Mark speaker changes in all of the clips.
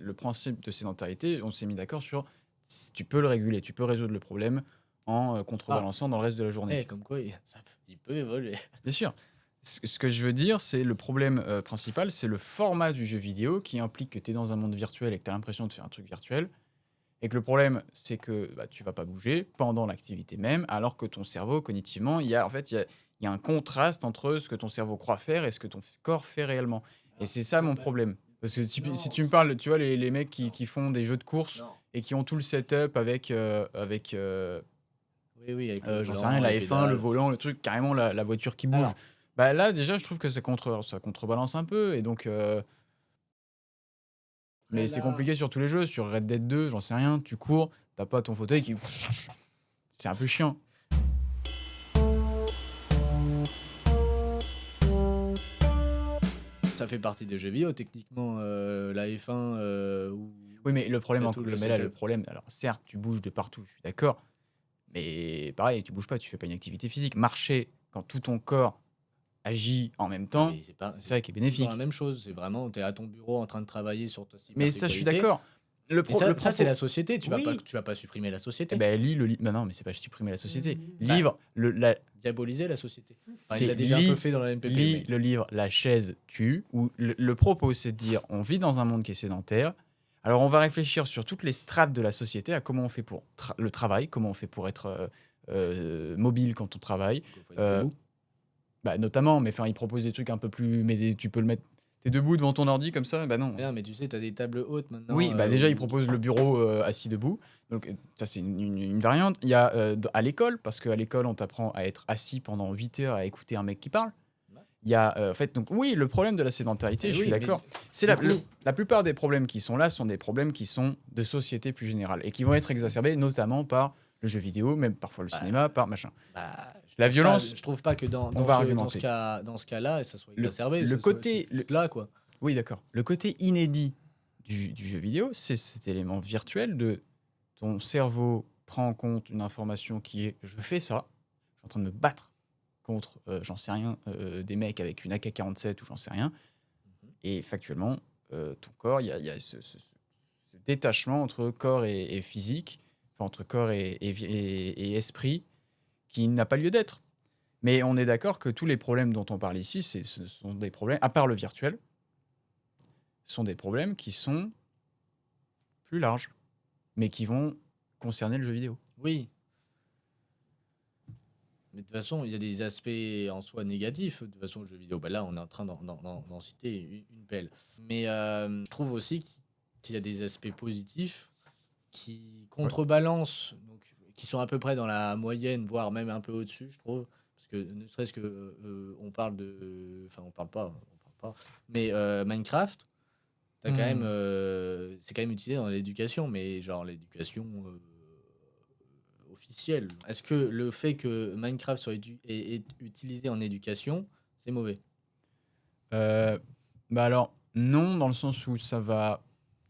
Speaker 1: Le principe de sédentarité, on s'est mis d'accord sur tu peux le réguler, tu peux résoudre le problème en
Speaker 2: Ah,
Speaker 1: contrebalançant dans le reste de la journée.
Speaker 2: comme quoi il peut évoluer.
Speaker 1: Bien sûr. Ce que je veux dire, c'est le problème principal, c'est le format du jeu vidéo qui implique que tu es dans un monde virtuel et que tu as l'impression de faire un truc virtuel. Et que le problème, c'est que bah, tu vas pas bouger pendant l'activité même, alors que ton cerveau, cognitivement, il y a un contraste entre ce que ton cerveau croit faire et ce que ton corps fait réellement. Et
Speaker 2: Alors,
Speaker 1: c'est ça mon
Speaker 2: bah,
Speaker 1: problème. Parce que si
Speaker 2: non,
Speaker 1: tu me parles, tu vois, les mecs
Speaker 2: non,
Speaker 1: qui font des jeux de course
Speaker 2: non.
Speaker 1: et qui ont tout le setup avec,
Speaker 2: Oui, oui, avec le
Speaker 1: j'en sais rien,
Speaker 2: volant,
Speaker 1: la
Speaker 2: les
Speaker 1: F1, le
Speaker 2: pédales.
Speaker 1: volant, le truc, carrément la voiture qui bouge.
Speaker 2: Alors,
Speaker 1: Bah là, déjà, je trouve que ça contrebalance un peu. Et donc,
Speaker 2: après
Speaker 1: mais c'est
Speaker 2: là,
Speaker 1: compliqué sur tous les jeux. Sur Red Dead 2, j'en sais rien, tu cours, t'as pas ton fauteuil qui. C'est un peu chiant.
Speaker 2: ça fait partie des jeux vidéo techniquement, la F1, où
Speaker 1: Oui, mais le problème,
Speaker 2: tu tout le
Speaker 1: mais là, le
Speaker 2: setup.
Speaker 1: problème, alors certes, tu bouges de partout, je suis d'accord, mais pareil, tu bouges pas, tu fais pas une activité physique. Marcher quand tout ton corps agit en même
Speaker 2: Oui,
Speaker 1: temps,
Speaker 2: mais
Speaker 1: c'est
Speaker 2: c'est
Speaker 1: ça qui est
Speaker 2: pas tout le temps la
Speaker 1: bénéfique.
Speaker 2: même chose. C'est vraiment, tu es à ton bureau en train de travailler sur ta
Speaker 1: Mais ça, je suis
Speaker 2: cybersécurité.
Speaker 1: d'accord.
Speaker 2: Mais
Speaker 1: Le
Speaker 2: ça, c'est la
Speaker 1: propos.
Speaker 2: société.
Speaker 1: Oui.
Speaker 2: Tu vas pas supprimer la
Speaker 1: Eh
Speaker 2: société.
Speaker 1: ben, lis le livre. Bah non, mais c'est pas supprimer la société.
Speaker 2: Bah,
Speaker 1: Livre,
Speaker 2: diaboliser la société. Enfin, il
Speaker 1: c'est
Speaker 2: l'a déjà un peu fait dans la NPP,
Speaker 1: lis
Speaker 2: mais
Speaker 1: le livre La chaise tue, où le propos, c'est de dire on vit dans un monde qui est sédentaire. Alors, on va réfléchir sur toutes les strates de la société, à comment on fait pour le travail, comment on fait pour être mobile quand on travaille.
Speaker 2: il faut être
Speaker 1: Euh,
Speaker 2: debout.
Speaker 1: Bah, notamment, mais enfin, ils proposent des trucs un peu plus. Mais tu peux le mettre. T'es debout devant ton ordi comme ça? Bah non.
Speaker 2: Mais non, mais tu sais, tu as des tables hautes maintenant.
Speaker 1: Oui, bah déjà, ils proposent le bureau assis debout. Donc, ça, c'est une variante. Il y a à l'école, parce qu'à l'école, on t'apprend à être assis pendant 8 heures à écouter un mec qui parle.
Speaker 2: Ouais.
Speaker 1: Il y a, en fait, donc oui, le problème de la sédentarité,
Speaker 2: Mais
Speaker 1: je suis
Speaker 2: oui, mais
Speaker 1: d'accord. C'est
Speaker 2: du coup,
Speaker 1: la plupart des problèmes qui sont là sont des problèmes qui sont de société plus générale et qui vont être exacerbés notamment par le jeu vidéo, même parfois le
Speaker 2: bah,
Speaker 1: cinéma, par machin.
Speaker 2: bah,
Speaker 1: La violence,
Speaker 2: je trouve pas que
Speaker 1: on va argumenter.
Speaker 2: dans ce cas-là, ça soit
Speaker 1: Le,
Speaker 2: exacerbé.
Speaker 1: le
Speaker 2: C'est
Speaker 1: côté, le-
Speaker 2: juste là, quoi.
Speaker 1: Oui, d'accord. Le côté inédit du jeu vidéo, c'est cet élément virtuel de ton cerveau prend en compte une information qui est je fais ça, je suis en train de me battre contre, j'en sais rien, des mecs avec une AK-47 ou j'en sais rien,
Speaker 2: Mhm.
Speaker 1: et factuellement, ton corps, il y a ce détachement entre corps et physique, enfin entre corps et esprit, qui n'a pas lieu d'être. Mais on est d'accord que tous les problèmes dont on parle ici, ce sont des problèmes, à part le virtuel, sont des problèmes qui sont plus larges, mais qui vont concerner le jeu vidéo.
Speaker 2: Oui, mais de toute façon, il y a des aspects en soi négatifs. De toute façon, le jeu vidéo, bah là, on est en train d'en citer une belle. Mais je trouve aussi qu'il y a des aspects positifs qui
Speaker 1: Ouais.
Speaker 2: contrebalancent, donc, qui sont à peu près dans la moyenne, voire même un peu au-dessus, je trouve. Parce que ne serait-ce que on parle de. Enfin, on parle pas. Mais Minecraft, c'est quand même utilisé dans l'éducation, mais genre l'éducation officielle. Est-ce que le fait que Minecraft est utilisé en éducation, c'est mauvais?
Speaker 1: Euh, Bah alors, non, dans le sens où ça va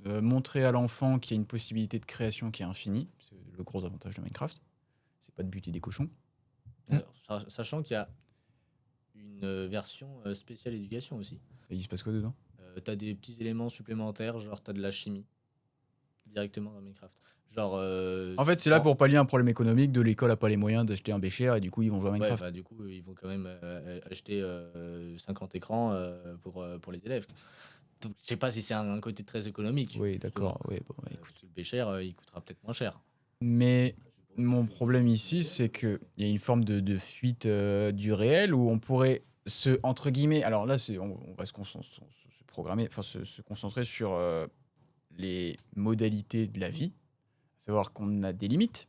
Speaker 1: montrer à l'enfant qu'il y a une possibilité de création qui est infinie. C'est le gros avantage de Minecraft. C'est pas de buter des cochons.
Speaker 2: Alors, sachant qu'il y a une version spéciale éducation aussi.
Speaker 1: Et il se passe quoi dedans?
Speaker 2: T'as des petits éléments supplémentaires, genre t'as de la chimie directement dans Minecraft. Genre,
Speaker 1: En fait, c'est là pour pallier un problème économique de l'école a pas les moyens d'acheter un bécher et du coup, ils vont jouer à
Speaker 2: ouais,
Speaker 1: Minecraft.
Speaker 2: bah du coup, ils vont quand même acheter 50 écrans pour les élèves. Donc, je sais pas si c'est un côté très économique,
Speaker 1: Oui,
Speaker 2: justement.
Speaker 1: d'accord. Oui, bon, bah, écoute.
Speaker 2: Parce que le bécher, il coûtera peut-être moins cher.
Speaker 1: Mais mon problème ici, c'est qu'il y a une forme de fuite du réel où on pourrait entre guillemets, alors là, on va se programmer, enfin se concentrer sur les modalités de la vie, à savoir qu'on a des limites.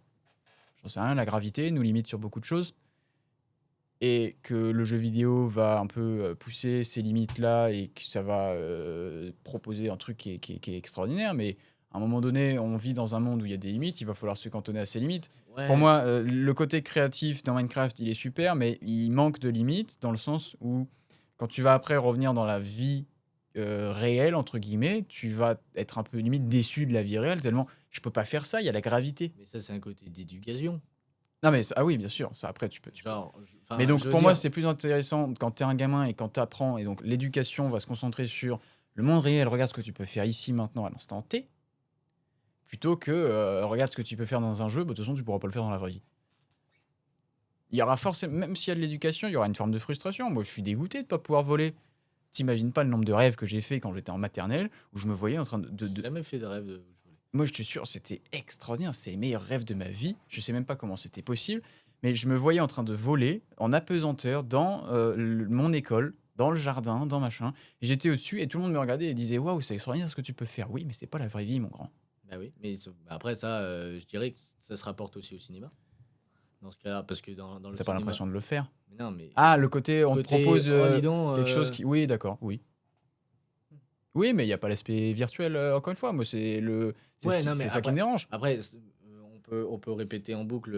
Speaker 1: J'en sais rien, la gravité nous limite sur beaucoup de choses. Et que le jeu vidéo va un peu pousser ces limites-là et que ça va proposer un truc qui est extraordinaire. Mais à un moment donné, on vit dans un monde où il y a des limites, il va falloir se cantonner à ces limites. Pour
Speaker 2: Ouais,
Speaker 1: moi, le côté créatif dans Minecraft, il est super, mais il manque de limites dans le sens où quand tu vas après revenir dans la vie réelle, entre guillemets, tu vas être un peu limite déçu de la vie réelle, tellement je peux pas faire ça, il y a la gravité.
Speaker 2: mais ça, c'est un côté d'éducation.
Speaker 1: Non mais ah oui, bien sûr, ça après tu peux.
Speaker 2: Genre,
Speaker 1: Mais
Speaker 2: enfin,
Speaker 1: donc
Speaker 2: je veux
Speaker 1: pour moi,
Speaker 2: dire,
Speaker 1: c'est plus intéressant quand tu es un gamin et quand tu apprends et donc l'éducation va se concentrer sur le monde réel, regarde ce que tu peux faire ici, maintenant, à l'instant T, plutôt que regarde ce que tu peux faire dans un jeu, bah, de toute façon, tu pourras pas le faire dans la vraie vie. Il y aura forcément, même s'il y a de l'éducation, il y aura une forme de frustration. Moi, je suis dégoûté de ne pas pouvoir voler. T'imagines pas le nombre de rêves que j'ai fait quand j'étais en maternelle, où je me voyais en train
Speaker 2: J'ai jamais fait de rêve de voler.
Speaker 1: Moi, je te jure, c'était extraordinaire. C'était les meilleurs rêves de ma vie. Je sais même pas comment c'était possible, mais je me voyais en train de voler en apesanteur dans mon école, dans le jardin, dans machin. Et j'étais au-dessus et tout le monde me regardait et disait waouh, c'est extraordinaire ce que tu peux faire. Oui, mais c'est pas la vraie vie, mon grand.
Speaker 2: Bah oui, mais après ça, je dirais que ça se rapporte aussi au cinéma. Dans ce cas-là, parce que dans le
Speaker 1: T'as pas
Speaker 2: cinéma.
Speaker 1: l'impression de le faire.
Speaker 2: Mais non, mais
Speaker 1: Ah, le côté, on te propose
Speaker 2: oh, dis donc,
Speaker 1: quelque chose qui. Oui, d'accord, oui. Oui, mais il n'y a pas l'aspect virtuel, encore une fois. Moi, c'est
Speaker 2: Ouais, non, mais
Speaker 1: c'est ça qui me dérange.
Speaker 2: après, on peut répéter en boucle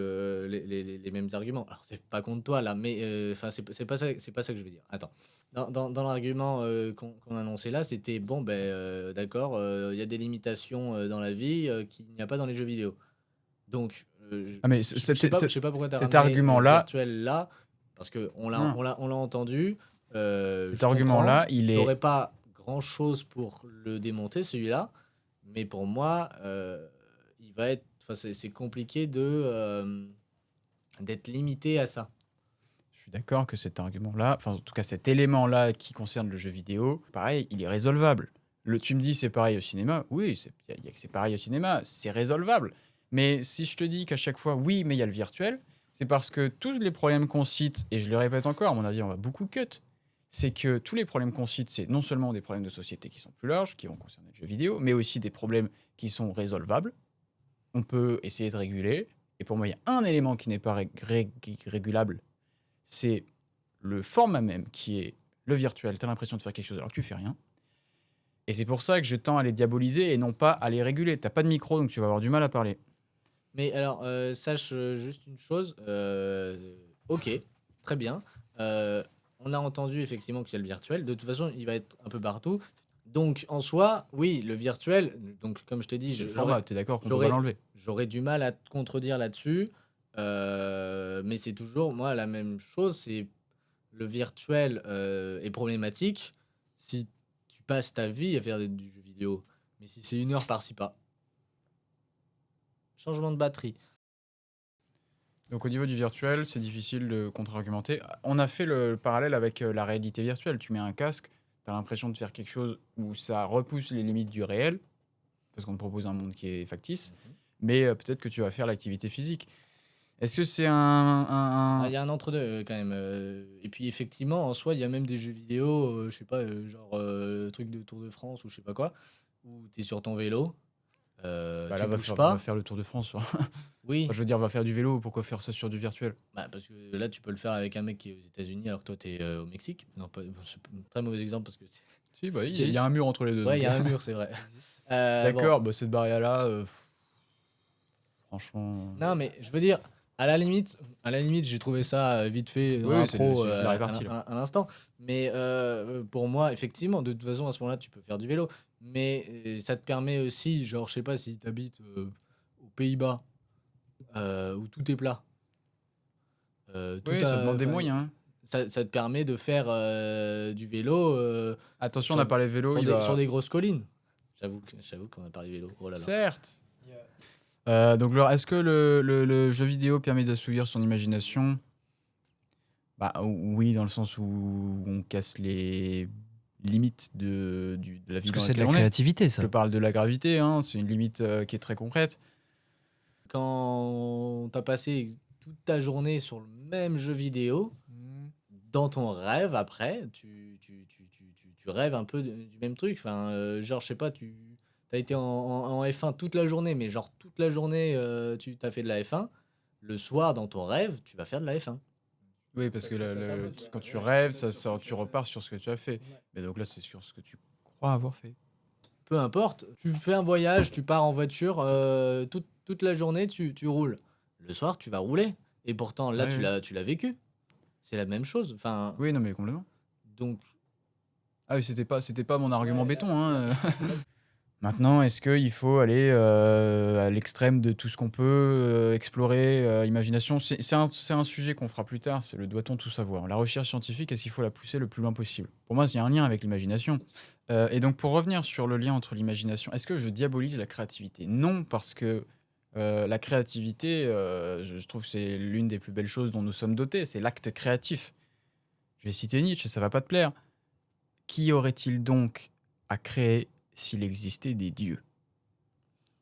Speaker 2: les mêmes arguments. Alors, c'est pas contre toi là, mais enfin, c'est pas ça que je veux dire. Attends, dans l'argument qu'on annonçait là, c'était bon, ben d'accord, il y a des limitations dans la vie qu'il n'y a pas dans les jeux vidéo. Donc,
Speaker 1: Ah, mais
Speaker 2: je sais pas pourquoi tu as
Speaker 1: cet
Speaker 2: ramené le
Speaker 1: argument-là,
Speaker 2: virtuel là, parce que on l'a
Speaker 1: non,
Speaker 2: entendu.
Speaker 1: cet
Speaker 2: Je comprends.
Speaker 1: argument-là, il est.
Speaker 2: J'aurais pas grand-chose pour le démonter, celui-là. Mais pour moi, il va être. Enfin, c'est compliqué d'être limité à ça.
Speaker 1: Je suis d'accord que cet argument-là, enfin en tout cas cet élément-là qui concerne le jeu vidéo, pareil, il est résolvable. Tu me dis c'est pareil au cinéma, oui, il y a que c'est pareil au cinéma, c'est résolvable. Mais si je te dis qu'à chaque fois, oui, mais il y a le virtuel, c'est parce que tous les problèmes qu'on cite, et je le répète encore, à mon avis, on va beaucoup cut, c'est que tous les problèmes qu'on cite, c'est non seulement des problèmes de société qui sont plus larges, qui vont concerner le jeu vidéo, mais aussi des problèmes qui sont résolvables. On peut essayer de réguler. Et pour moi, il y a un élément qui n'est pas régulable, c'est le format même qui est le virtuel. Tu as l'impression de faire quelque chose alors que tu fais rien. Et c'est pour ça que je tends à les diaboliser et non pas à les réguler. T'as pas de micro, donc tu vas avoir du mal à parler.
Speaker 2: Mais alors, sache juste une chose. Ok, très bien. On a entendu effectivement qu'il y a le virtuel. De toute façon, il va être un peu partout. Donc, en soi, oui, le virtuel. Donc, comme je t'ai dit,
Speaker 1: C'est le format, t'es d'accord qu'on peut pas
Speaker 2: j'aurais
Speaker 1: l'enlever.
Speaker 2: j'aurais du mal à te contredire là-dessus. Mais c'est toujours, moi, la même chose. C'est le virtuel est problématique si tu passes ta vie à faire du jeu vidéo. Mais si c'est 1 heure par-ci, pas. Changement de batterie.
Speaker 1: Donc au niveau du virtuel, c'est difficile de contre-argumenter. On a fait le parallèle avec la réalité virtuelle. Tu mets un casque, tu as l'impression de faire quelque chose où ça repousse les limites du réel, parce qu'on te propose un monde qui est factice, mais peut-être que tu vas faire l'activité physique. Est-ce que c'est
Speaker 2: Il y a un entre-deux quand même. Et puis effectivement, en soi, il y a même des jeux vidéo, je sais pas, genre truc de Tour de France ou je sais pas quoi, où tu es sur ton vélo,
Speaker 1: Bah
Speaker 2: tu
Speaker 1: là,
Speaker 2: bouges
Speaker 1: va
Speaker 2: pas.
Speaker 1: faire le Tour de France.
Speaker 2: Oui,
Speaker 1: Je veux dire, va faire du vélo. Pourquoi faire ça sur du virtuel?
Speaker 2: bah, parce que là, tu peux le faire avec un mec qui est aux États-unis alors que toi, tu es au Mexique. Non, c'est un très mauvais exemple parce que.
Speaker 1: Si, bah, il
Speaker 2: Si.
Speaker 1: y a un mur entre les deux.
Speaker 2: Ouais, il y
Speaker 1: donc.
Speaker 2: a un mur, c'est vrai. Bon.
Speaker 1: D'accord, bah, cette barrière-là, franchement.
Speaker 2: Non, mais je veux dire, à la limite, j'ai trouvé ça vite fait dans
Speaker 1: Oui, c'est
Speaker 2: l'intro
Speaker 1: juste la répartie, là.
Speaker 2: à l'instant. Mais pour moi, effectivement, de toute façon, à ce moment-là, tu peux faire du vélo. Mais ça te permet aussi, genre, je sais pas si tu habites aux Pays-Bas, où tout est plat.
Speaker 1: Oui, ça demande des moyens.
Speaker 2: Ça te permet de faire du vélo
Speaker 1: Attention, on
Speaker 2: sur,
Speaker 1: a parlé vélo,
Speaker 2: sur des grosses collines. J'avoue qu'on a parlé vélo. Oh là là.
Speaker 1: Certes. Donc, est-ce que le jeu vidéo permet d'assouvir son imagination? Bah oui, dans le sens où on casse les limites de la vie
Speaker 3: Parce que
Speaker 1: dans
Speaker 3: c'est de
Speaker 1: laquelle
Speaker 3: la
Speaker 1: on est.
Speaker 3: créativité,
Speaker 1: Je
Speaker 3: ça.
Speaker 1: parle de la gravité, hein, c'est une limite qui est très concrète.
Speaker 2: Quand t'as passé toute ta journée sur le même jeu vidéo, dans ton rêve, après, tu rêves un peu du même truc. Enfin, genre, je sais pas, tu as été en F1 toute la journée, mais genre toute la journée, tu t'as fait de la F1. Le soir, dans ton rêve, tu vas faire de la F1.
Speaker 1: Oui, parce que quand tu rêves, tu repars sur ce que tu as fait. Mais donc là, c'est sur ce que tu crois avoir fait.
Speaker 2: Peu importe, tu fais un voyage, tu pars en voiture, toute la journée, tu roules. Le soir, tu vas rouler. Et pourtant, là,
Speaker 1: Ouais,
Speaker 2: tu l'as vécu. C'est la même chose. Enfin,
Speaker 1: oui, non, mais complètement.
Speaker 2: donc,
Speaker 1: Ah oui, c'était pas mon argument béton, hein. Maintenant, est-ce qu'il faut aller à l'extrême de tout ce qu'on peut explorer, imagination? C'est un sujet qu'on fera plus tard, c'est le doit-on tout savoir? La recherche scientifique, est-ce qu'il faut la pousser le plus loin possible? Pour moi, il y a un lien avec l'imagination. Et donc pour revenir sur le lien entre l'imagination, est-ce que je diabolise la créativité? Non, parce que, la créativité, je trouve que c'est l'une des plus belles choses dont nous sommes dotés, c'est l'acte créatif. Je vais citer Nietzsche, ça va pas te plaire. Qui aurait-il donc à créer s'il existait des dieux?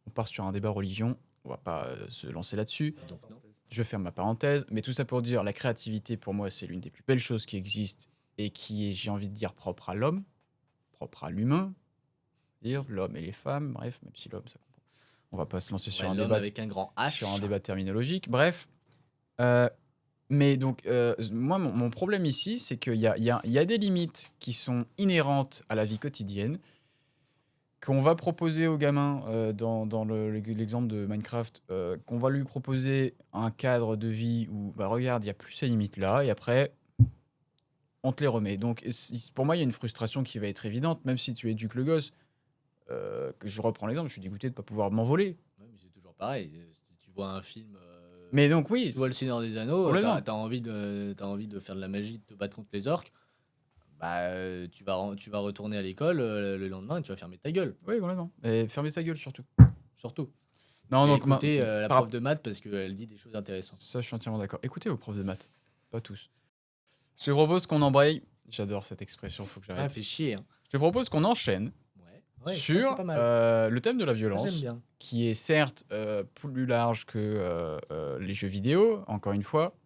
Speaker 1: On part sur un débat religion, on va pas, se lancer là-dessus.
Speaker 2: Donc, non.
Speaker 1: Je ferme ma parenthèse, mais tout ça pour dire, la créativité, pour moi, c'est l'une des plus belles choses qui existent et qui est, j'ai envie de dire, propre à l'homme, propre à l'humain, dire l'homme et les femmes, bref, même si l'homme, ça comprend. On va pas se lancer sur
Speaker 2: Ouais,
Speaker 1: un
Speaker 2: l'homme
Speaker 1: débat,
Speaker 2: avec un grand H.
Speaker 1: sur un débat terminologique, bref. Euh, mais donc, moi, mon problème ici, c'est qu'il y a des limites qui sont inhérentes à la vie quotidienne, qu'on va proposer aux gamins, dans l'exemple de Minecraft, qu'on va lui proposer un cadre de vie où, bah regarde, il n'y a plus ces limites-là, et après, on te les remet. Donc, pour moi, il y a une frustration qui va être évidente, même si tu éduques le gosse. Que je reprends l'exemple, je suis dégoûté de ne pas pouvoir m'envoler.
Speaker 2: Ouais, mais c'est toujours pareil. Si tu vois un film,
Speaker 1: Mais donc, oui,
Speaker 2: tu vois Le Seigneur des Anneaux,
Speaker 1: complètement.
Speaker 2: t'as envie de faire de la magie, de te battre contre les orques, bah tu vas retourner à l'école le lendemain et tu vas fermer ta gueule,
Speaker 1: Oui, complètement. Et fermez ta gueule surtout.
Speaker 2: surtout.
Speaker 1: Non,
Speaker 2: Et
Speaker 1: donc,
Speaker 2: écouter la
Speaker 1: par
Speaker 2: prof de maths parce qu'elle dit des choses intéressantes.
Speaker 1: ça, je suis entièrement d'accord. Écoutez vos profs de maths, pas tous. Je te propose qu'on embraye. J'adore cette expression, faut que
Speaker 2: Ouais,
Speaker 1: j'arrête.
Speaker 2: fait chier. Hein.
Speaker 1: Je te propose qu'on enchaîne
Speaker 2: Ouais, ça,
Speaker 1: sur
Speaker 2: c'est pas mal.
Speaker 1: le thème de la
Speaker 2: Ça, j'aime
Speaker 1: violence,
Speaker 2: bien.
Speaker 1: qui est certes plus large que les jeux vidéo, encore une fois.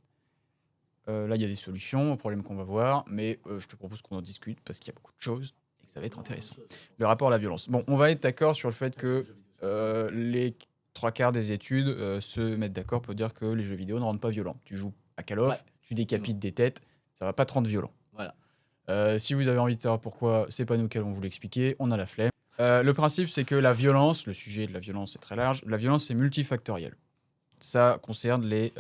Speaker 1: Là, il y a des solutions aux problèmes qu'on va voir, mais je te propose qu'on en discute parce qu'il y a beaucoup de choses et que ça va être intéressant. Le rapport à la violence. Bon, on va être d'accord sur le fait que les trois quarts des études se mettent d'accord pour dire que les jeux vidéo ne rendent pas violents. Tu joues à Call of,
Speaker 2: Ouais,
Speaker 1: tu décapites des têtes, ça va pas te rendre violent.
Speaker 2: Voilà.
Speaker 1: Si vous avez envie de savoir pourquoi, c'est pas nous qui allons vous l'expliquer, on a la flemme. Le principe, c'est que la violence, le sujet de la violence est très large, la violence est multifactorielle. Ça concerne les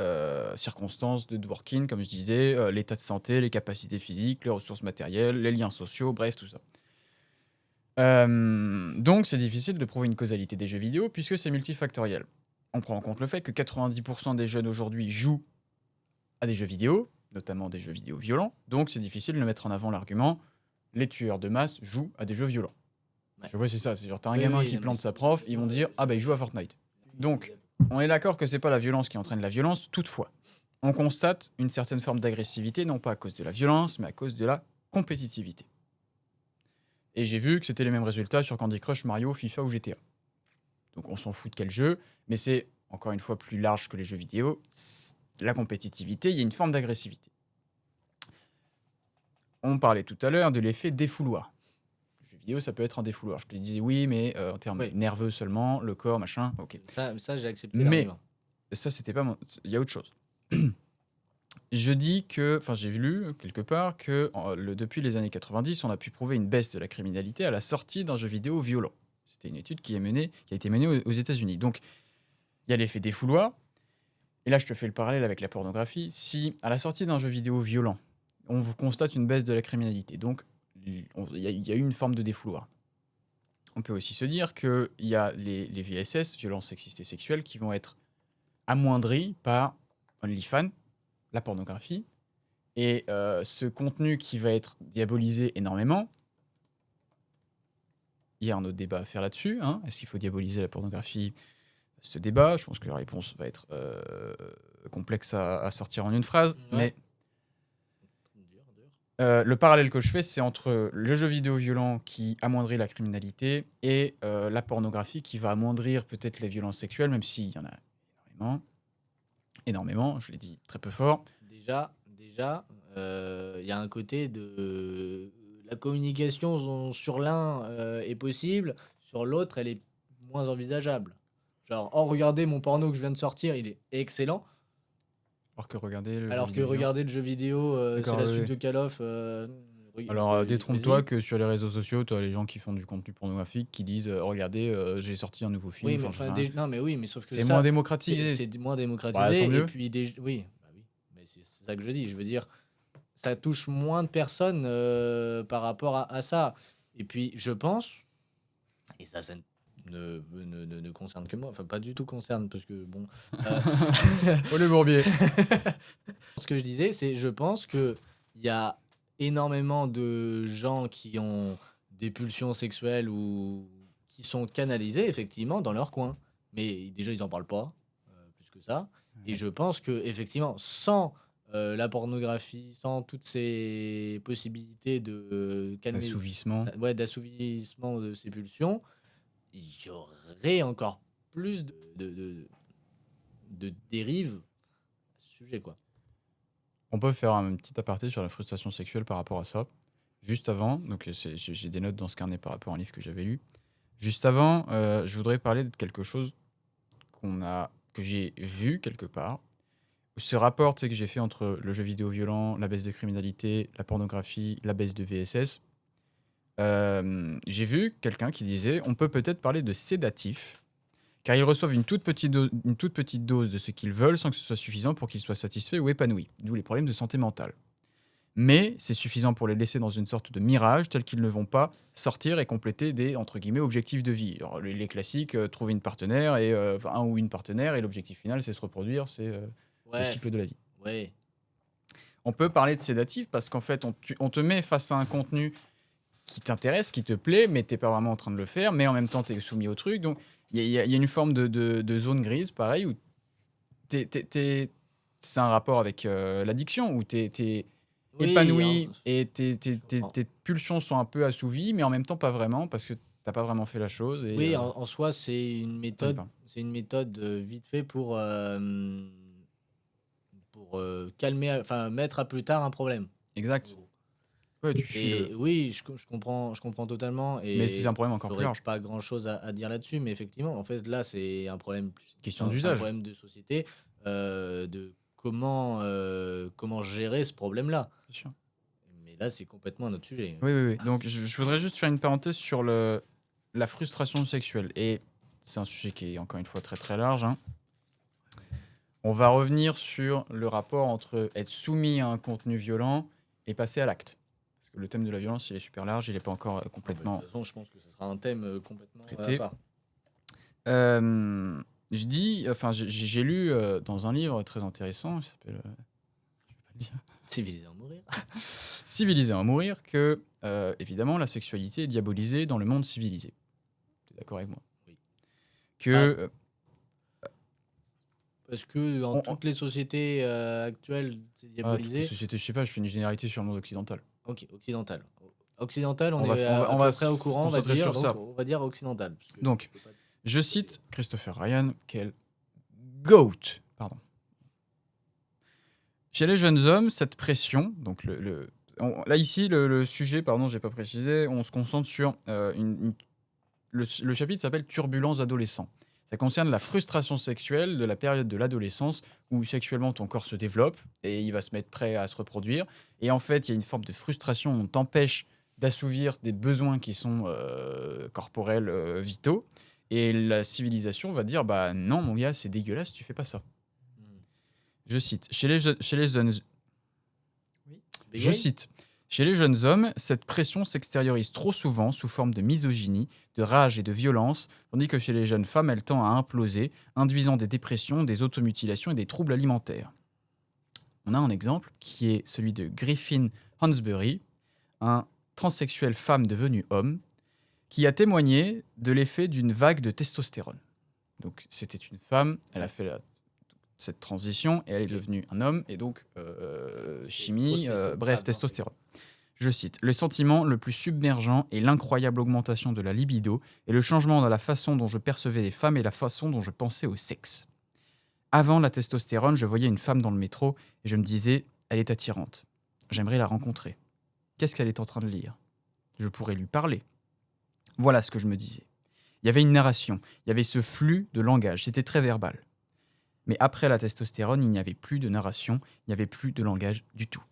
Speaker 1: circonstances de Dworkin, comme je disais, l'état de santé, les capacités physiques, les ressources matérielles, les liens sociaux, bref, tout ça. Donc, c'est difficile de prouver une causalité des jeux vidéo puisque c'est multifactoriel. On prend en compte le fait que 90% des jeunes aujourd'hui jouent à des jeux vidéo, notamment des jeux vidéo violents, donc c'est difficile de mettre en avant l'argument les tueurs de masse jouent à des jeux violents.
Speaker 2: Ouais.
Speaker 1: Je vois, c'est ça, c'est genre t'as un
Speaker 2: Oui,
Speaker 1: gamin
Speaker 2: oui,
Speaker 1: qui
Speaker 2: non, mais
Speaker 1: plante
Speaker 2: c'est-
Speaker 1: sa prof, ils vont dire ah bah il joue à Fortnite. Donc, on est d'accord que c'est pas la violence qui entraîne la violence, toutefois. On constate une certaine forme d'agressivité, non pas à cause de la violence, mais à cause de la compétitivité. Et j'ai vu que c'était les mêmes résultats sur Candy Crush, Mario, FIFA ou GTA. Donc on s'en fout de quel jeu, mais c'est encore une fois plus large que les jeux vidéo. La compétitivité, il y a une forme d'agressivité. On parlait tout à l'heure de l'effet défouloir. Le jeu vidéo, ça peut être un défouloir. Je te disais oui, mais en termes
Speaker 2: Oui.
Speaker 1: nerveux seulement, le corps, machin, ok.
Speaker 2: Ça j'ai accepté
Speaker 1: Mais-
Speaker 2: l'argument.
Speaker 1: Ça, c'était pas mon... Il y a autre chose. Je dis que, enfin j'ai lu quelque part que depuis les années 90, on a pu prouver une baisse de la criminalité à la sortie d'un jeu vidéo violent. C'était une étude qui a été menée aux États-Unis. Donc, il y a l'effet défouloir. Et là, je te fais le parallèle avec la pornographie. Si, à la sortie d'un jeu vidéo violent, on constate une baisse de la criminalité, donc il y a eu une forme de défouloir. On peut aussi se dire qu'il y a les VSS, violences sexistes et sexuelles, qui vont être amoindries par OnlyFans, la pornographie, et ce contenu qui va être diabolisé énormément. Il y a un autre débat à faire là-dessus. Hein. Est-ce qu'il faut diaboliser la pornographie? Ce débat, je pense que la réponse va être complexe à sortir en une phrase.
Speaker 2: Ouais.
Speaker 1: Mais le parallèle que je fais, c'est entre le jeu vidéo violent qui amoindrit la criminalité et la pornographie qui va amoindrir peut-être les violences sexuelles, même s'il y en a énormément. Énormément, je l'ai dit très peu fort.
Speaker 2: Déjà, il y a un côté de la communication sur l'un est possible, sur l'autre elle est moins envisageable. Genre, oh regardez mon porno que je viens de sortir, il est excellent.
Speaker 1: Alors que regardez le
Speaker 2: Alors
Speaker 1: jeu
Speaker 2: que
Speaker 1: vidéo violent.
Speaker 2: regardez le jeu vidéo, c'est
Speaker 1: D'accord,
Speaker 2: la
Speaker 1: oui,
Speaker 2: suite
Speaker 1: oui.
Speaker 2: de Call of.
Speaker 1: Alors, détrompe-toi que sur les réseaux sociaux, tu as les gens qui font du contenu pornographique qui disent regardez, j'ai sorti un nouveau film.
Speaker 2: Oui, mais,
Speaker 1: Enfin,
Speaker 2: non, mais oui, mais sauf que
Speaker 1: c'est
Speaker 2: ça,
Speaker 1: moins démocratisé.
Speaker 2: c'est moins
Speaker 1: Bah,
Speaker 2: démocratisé.
Speaker 1: tant
Speaker 2: Et
Speaker 1: mieux.
Speaker 2: puis, oui, bah oui, mais c'est ça que je dis. Je veux dire, ça touche moins de personnes par rapport à ça. Et puis, je pense, et ça ne concerne que moi, enfin, pas du tout concerne, parce que bon.
Speaker 1: Oh le bourbier.
Speaker 2: Ce que je disais, c'est je pense qu'il y a énormément de gens qui ont des pulsions sexuelles ou qui sont canalisées effectivement dans leur coin. Mais déjà, ils en parlent pas, plus que ça. Et
Speaker 1: Ouais.
Speaker 2: je pense que effectivement, sans la pornographie, sans toutes ces possibilités de calmer,
Speaker 1: Assouvissement.
Speaker 2: ouais, d'assouvissement de ces pulsions, il y aurait encore plus de dérives à ce sujet, quoi.
Speaker 1: On peut faire un petit aparté sur la frustration sexuelle par rapport à ça. Juste avant, donc j'ai des notes dans ce carnet par rapport à un livre que j'avais lu. Juste avant, je voudrais parler de quelque chose que j'ai vu quelque part. Ce rapport, tu sais, que j'ai fait entre le jeu vidéo violent, la baisse de criminalité, la pornographie, la baisse de VSS. J'ai vu quelqu'un qui disait on peut peut-être parler de sédatifs, car ils reçoivent une toute petite dose de ce qu'ils veulent sans que ce soit suffisant pour qu'ils soient satisfaits ou épanouis, d'où les problèmes de santé mentale. Mais c'est suffisant pour les laisser dans une sorte de mirage tel qu'ils ne vont pas sortir et compléter des entre guillemets objectifs de vie. Alors, les classiques, trouver une partenaire et enfin, un ou une partenaire et l'objectif final c'est se reproduire, c'est le
Speaker 2: Ouais,
Speaker 1: cycle de la vie.
Speaker 2: ouais.
Speaker 1: On peut parler de sédatif parce qu'en fait on te met face à un contenu qui t'intéresse, qui te plaît, mais t'es pas vraiment en train de le faire, mais en même temps t'es soumis au truc. Donc il y a une forme de zone grise, pareil, où c'est un rapport avec l'addiction, où t'es
Speaker 2: Oui,
Speaker 1: épanoui et
Speaker 2: je comprends.
Speaker 1: tes pulsions sont un peu assouvies, mais en même temps pas vraiment, parce que t'as pas vraiment fait la chose et
Speaker 2: Oui, en soi,
Speaker 1: t'en es pas.
Speaker 2: c'est une méthode vite fait pour calmer, enfin mettre à plus tard un problème. En
Speaker 1: Exact.
Speaker 2: gros.
Speaker 1: Ouais, tu fuis le...
Speaker 2: Et oui, je comprends totalement.
Speaker 1: Mais c'est
Speaker 2: Et
Speaker 1: un problème encore plus
Speaker 2: j'aurais
Speaker 1: large.
Speaker 2: pas grand-chose à dire là-dessus, mais effectivement, en fait, là, c'est un problème
Speaker 1: Question
Speaker 2: c'est un
Speaker 1: d'usage,
Speaker 2: problème de société, de comment gérer ce problème-là.
Speaker 1: bien sûr.
Speaker 2: Mais là, c'est complètement un autre sujet.
Speaker 1: Oui, oui, oui. Donc je voudrais juste faire une parenthèse sur la frustration sexuelle. Et c'est un sujet qui est encore une fois très très large, hein. On va revenir sur le rapport entre être soumis à un contenu violent et passer à l'acte. Parce que le thème de la violence, il est super large, il n'est pas encore
Speaker 2: Ah bah, de
Speaker 1: complètement
Speaker 2: toute façon, je pense que ce sera un thème complètement à
Speaker 1: traité.
Speaker 2: part.
Speaker 1: J'ai lu dans un livre très intéressant, qui s'appelle je vais pas le dire,
Speaker 2: Civilisé à en mourir.
Speaker 1: Civilisé à en mourir, que évidemment la sexualité est diabolisée dans le monde civilisé. Tu es d'accord avec moi?
Speaker 2: Oui.
Speaker 1: Que
Speaker 2: Ah, Parce que dans
Speaker 1: on-
Speaker 2: toutes les sociétés actuelles, c'est
Speaker 1: toutes les
Speaker 2: diabolisé.
Speaker 1: sociétés, je sais pas, je fais une généralité sur le monde occidental.
Speaker 2: Ok, occidental. Occidental, on
Speaker 1: On va,
Speaker 2: est
Speaker 1: on va,
Speaker 2: à
Speaker 1: on va
Speaker 2: peu
Speaker 1: se
Speaker 2: près au courant, on va
Speaker 1: concentrer
Speaker 2: dire.
Speaker 1: sur
Speaker 2: Donc,
Speaker 1: ça.
Speaker 2: on va dire occidental. Parce que
Speaker 1: Donc,
Speaker 2: je peux pas-
Speaker 1: je cite Christopher Ryan, quel GOAT, pardon. Chez les jeunes hommes, cette pression, donc là ici, le sujet, pardon, j'ai pas précisé, on se concentre sur le chapitre s'appelle Turbulences adolescents. Ça concerne la frustration sexuelle de la période de l'adolescence où sexuellement ton corps se développe et il va se mettre prêt à se reproduire. Et en fait, il y a une forme de frustration, on t'empêche d'assouvir des besoins qui sont corporels, vitaux. Et la civilisation va dire bah non, mon gars, c'est dégueulasse, tu fais pas ça.
Speaker 2: Hmm.
Speaker 1: Je cite chez les jeunes,
Speaker 2: Oui.
Speaker 1: Je
Speaker 2: Bégaye.
Speaker 1: cite chez les jeunes hommes, cette pression s'extériorise trop souvent sous forme de misogynie, de rage et de violence, tandis que chez les jeunes femmes, elle tend à imploser, induisant des dépressions, des automutilations et des troubles alimentaires. On a un exemple qui est celui de Griffin Hansberry, un transsexuel femme devenue homme, qui a témoigné de l'effet d'une vague de testostérone. Donc c'était une femme, elle a fait cette transition et elle est
Speaker 2: Ok.
Speaker 1: devenue un homme, et donc chimie,
Speaker 2: Grosse
Speaker 1: bref,
Speaker 2: non,
Speaker 1: testostérone. Je cite, le sentiment le plus submergent est l'incroyable augmentation de la libido et le changement dans la façon dont je percevais les femmes et la façon dont je pensais au sexe. Avant la testostérone, je voyais une femme dans le métro et je me disais, elle est attirante. J'aimerais la rencontrer. Qu'est-ce qu'elle est en train de lire? Je pourrais lui parler. Voilà ce que je me disais. Il y avait une narration, il y avait ce flux de langage, c'était très verbal. Mais après la testostérone, il n'y avait plus de narration, il n'y avait plus de langage du tout.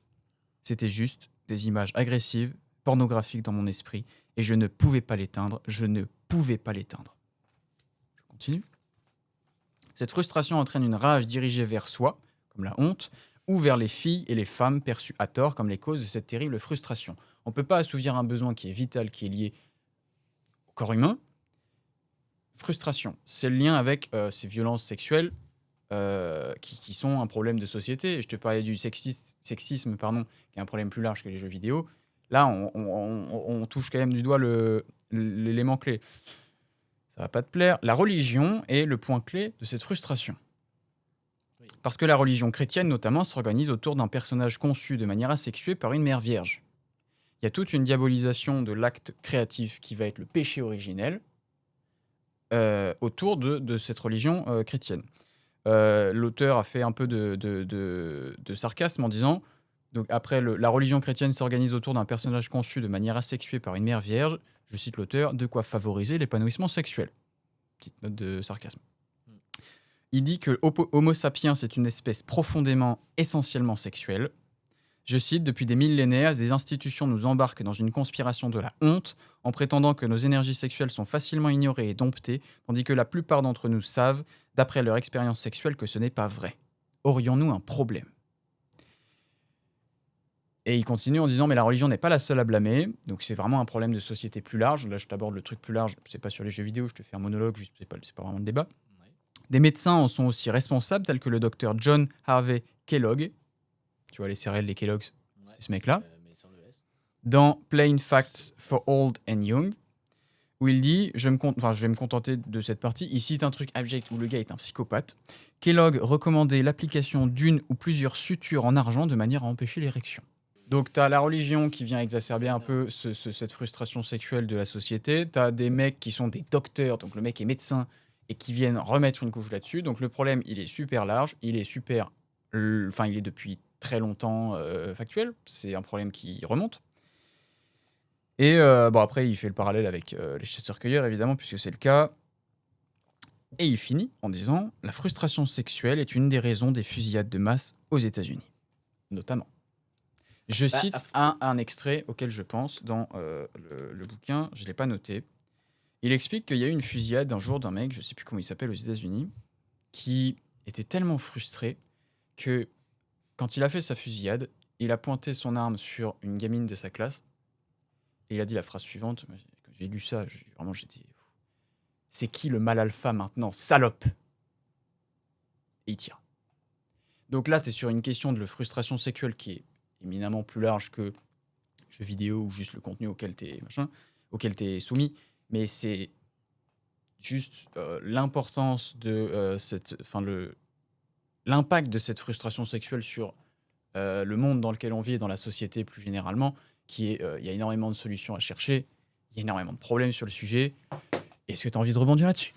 Speaker 1: C'était juste des images agressives, pornographiques dans mon esprit, et je ne pouvais pas l'éteindre, je ne pouvais pas l'éteindre. Je continue. Cette frustration entraîne une rage dirigée vers soi, comme la honte, ou vers les filles et les femmes perçues à tort comme les causes de cette terrible frustration. On ne peut pas assouvir un besoin qui est vital, qui est lié au corps humain. Frustration, c'est le lien avec ces violences sexuelles qui sont un problème de société. Je te parlais du sexisme, pardon, qui est un problème plus large que les jeux vidéo. là, on touche quand même du doigt l'élément clé. Ça va pas te plaire. La religion est le point clé de cette frustration.
Speaker 2: Oui.
Speaker 1: Parce que la religion chrétienne, notamment, s'organise autour d'un personnage conçu de manière asexuée par une mère vierge. Il y a toute une diabolisation de l'acte créatif qui va être le péché originel autour de cette religion chrétienne. L'auteur a fait un peu de sarcasme en disant donc après la religion chrétienne s'organise autour d'un personnage conçu de manière asexuée par une mère vierge, je cite l'auteur, de quoi favoriser l'épanouissement sexuel. Petite note de sarcasme. Il dit que Homo sapiens est une espèce profondément, essentiellement sexuelle. Je cite, depuis des millénaires, des institutions nous embarquent dans une conspiration de la honte en prétendant que nos énergies sexuelles sont facilement ignorées et domptées, tandis que la plupart d'entre nous savent, d'après leur expérience sexuelle, que ce n'est pas vrai. Aurions-nous un problème ? Et il continue en disant, mais la religion n'est pas la seule à blâmer, donc c'est vraiment un problème de société plus large. Là, je t'aborde le truc plus large, c'est pas sur les jeux vidéo, je te fais un monologue, juste, c'est pas vraiment le débat.
Speaker 2: Ouais.
Speaker 1: Des médecins en sont aussi responsables, tels que le docteur John Harvey Kellogg. Tu vois les céréales, les Kellogg's, c'est ce mec-là.
Speaker 2: Mais sans le S.
Speaker 1: Dans Plain Facts for Old and Young, où il dit, je vais me contenter de cette partie, il cite un truc abject où le gars est un psychopathe. Kellogg recommandait l'application d'une ou plusieurs sutures en argent de manière à empêcher l'érection. Donc tu as la religion qui vient exacerber un peu cette frustration sexuelle de la société. Tu as des mecs qui sont des docteurs, donc le mec est médecin, et qui viennent remettre une couche là-dessus. Donc le problème, il est super large, il est il est depuis très longtemps factuel. C'est un problème qui remonte. Et après, il fait le parallèle avec les chasseurs-cueilleurs, évidemment, puisque c'est le cas. Et il finit en disant « La frustration sexuelle est une des raisons des fusillades de masse aux États-Unis, notamment. » Je cite un extrait auquel je pense dans le bouquin, je ne l'ai pas noté. Il explique qu'il y a eu une fusillade un jour d'un mec, je ne sais plus comment il s'appelle aux États-Unis, qui était tellement frustré que quand il a fait sa fusillade, il a pointé son arme sur une gamine de sa classe et il a dit la phrase suivante. Quand j'ai lu ça, j'étais... C'est qui le mâle alpha maintenant, salope ? Et il tire. Donc là, tu es sur une question de frustration sexuelle qui est éminemment plus large que jeux vidéo ou juste le contenu auquel t'es soumis, mais c'est juste l'importance de l'impact de cette frustration sexuelle sur le monde dans lequel on vit et dans la société plus généralement, il y a énormément de solutions à chercher, il y a énormément de problèmes sur le sujet. Est-ce que tu as envie de rebondir là-dessus ?